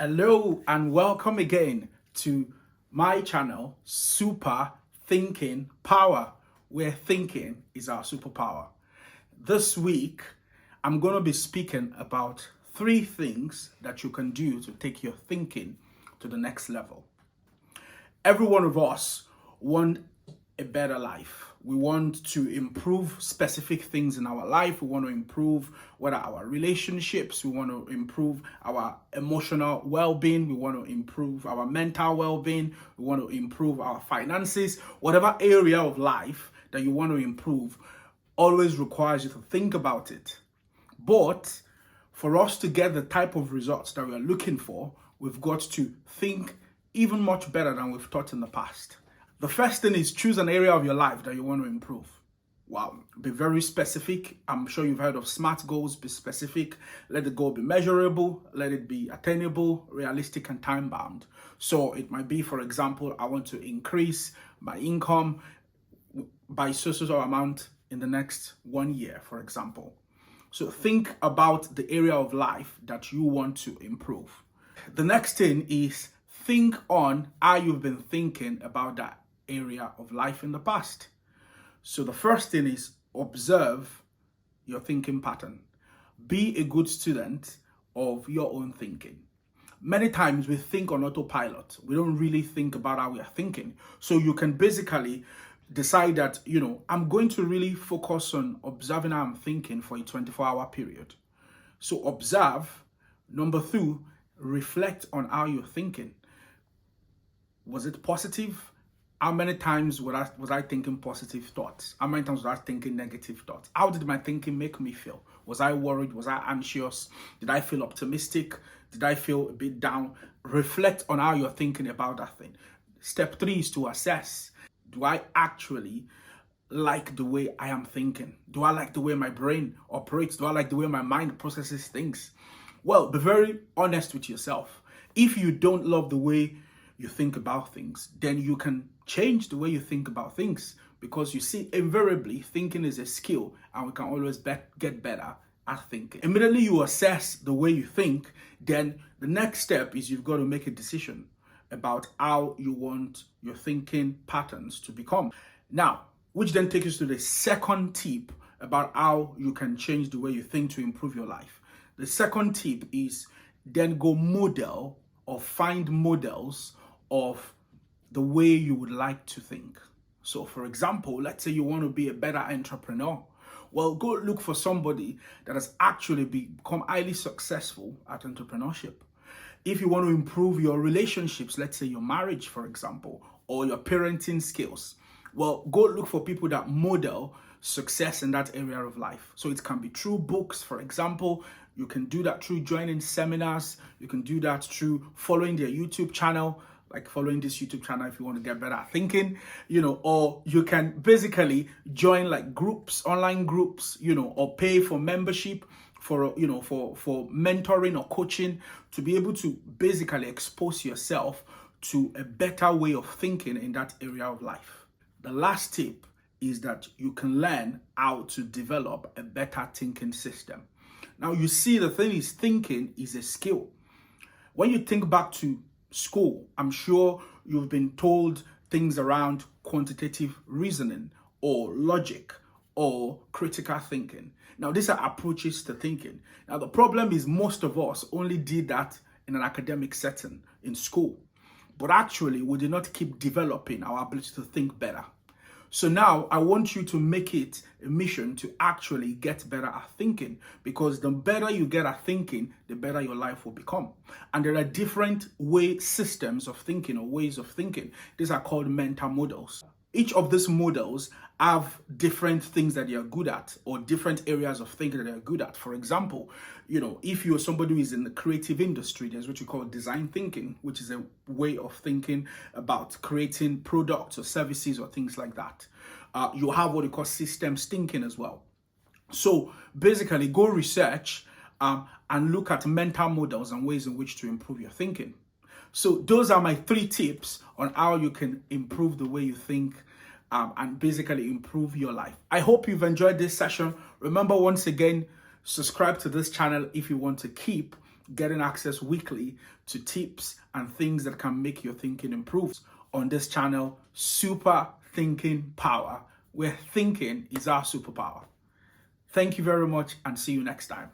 Hello and welcome again to my channel, Super Thinking Power, where thinking is our superpower. This week, I'm going to be speaking about 3 things that you can do to take your thinking to the next level. Every one of us want a better life. We want to improve specific things in our life. We want to improve whether our relationships, we want to improve our emotional well-being, we want to improve our mental well-being, we want to improve our finances. Whatever area of life that you want to improve always requires you to think about it. But for us to get the type of results that we are looking for, we've got to think even much better than we've thought in the past. The first thing is choose an area of your life that you want to improve. Wow, be very specific. I'm sure you've heard of SMART goals. Be specific. Let the goal be measurable. Let it be attainable, realistic, and time-bound. So it might be, for example, I want to increase my income by so amount in the next 1 year, for example. So think about the area of life that you want to improve. The next thing is think on how you've been thinking about that area of life in the past. So the first thing is observe your thinking pattern. Be a good student of your own thinking. Many times we think on autopilot. We don't really think about how we are thinking. So you can basically decide that, I'm going to really focus on observing how I'm thinking for a 24-hour period. So observe. Number 2, reflect on how you're thinking. Was it positive? How many times was I thinking positive thoughts? How many times was I thinking negative thoughts? How did my thinking make me feel? Was I worried? Was I anxious? Did I feel optimistic? Did I feel a bit down? Reflect on how you're thinking about that thing. Step 3 is to assess. Do I actually like the way I am thinking? Do I like the way my brain operates? Do I like the way my mind processes things? Well, be very honest with yourself. If you don't love the way you think about things, then you can change the way you think about things, because you see, invariably, thinking is a skill and we can always get better at thinking. Immediately you assess the way you think, then the next step is you've got to make a decision about how you want your thinking patterns to become. Now, which then takes us to the second tip about how you can change the way you think to improve your life. The second tip is then go model or find models of the way you would like to think. So for example, let's say you want to be a better entrepreneur. Well, go look for somebody that has actually become highly successful at entrepreneurship. If you want to improve your relationships, let's say your marriage, for example, or your parenting skills, well, go look for people that model success in that area of life. So it can be through books, for example. You can do that through joining seminars. You can do that through following their YouTube channel, like following this YouTube channel if you want to get better at thinking, or you can basically join like groups, online groups, or pay for membership for mentoring or coaching to be able to basically expose yourself to a better way of thinking in that area of life. The last tip is that you can learn how to develop a better thinking system. Now, you see, the thing is, thinking is a skill. When you think back to school, I'm sure you've been told things around quantitative reasoning or logic or critical thinking. Now, these are approaches to thinking. Now, the problem is most of us only did that in an academic setting in school, but actually we did not keep developing our ability to think better. So now I want you to make it a mission to actually get better at thinking, because the better you get at thinking, the better your life will become. And there are different systems of thinking or ways of thinking. These are called mental models. Each of these models have different things that they are good at, or different areas of thinking that they are good at. For example, if you're somebody who is in the creative industry, there's what you call design thinking, which is a way of thinking about creating products or services or things like that. You have what you call systems thinking as well. So basically, go research and look at mental models and ways in which to improve your thinking. So those are my 3 tips on how you can improve the way you think and basically improve your life. I hope you've enjoyed this session. Remember, once again, subscribe to this channel if you want to keep getting access weekly to tips and things that can make your thinking improve on this channel, Super Thinking Power, where thinking is our superpower. Thank you very much and see you next time.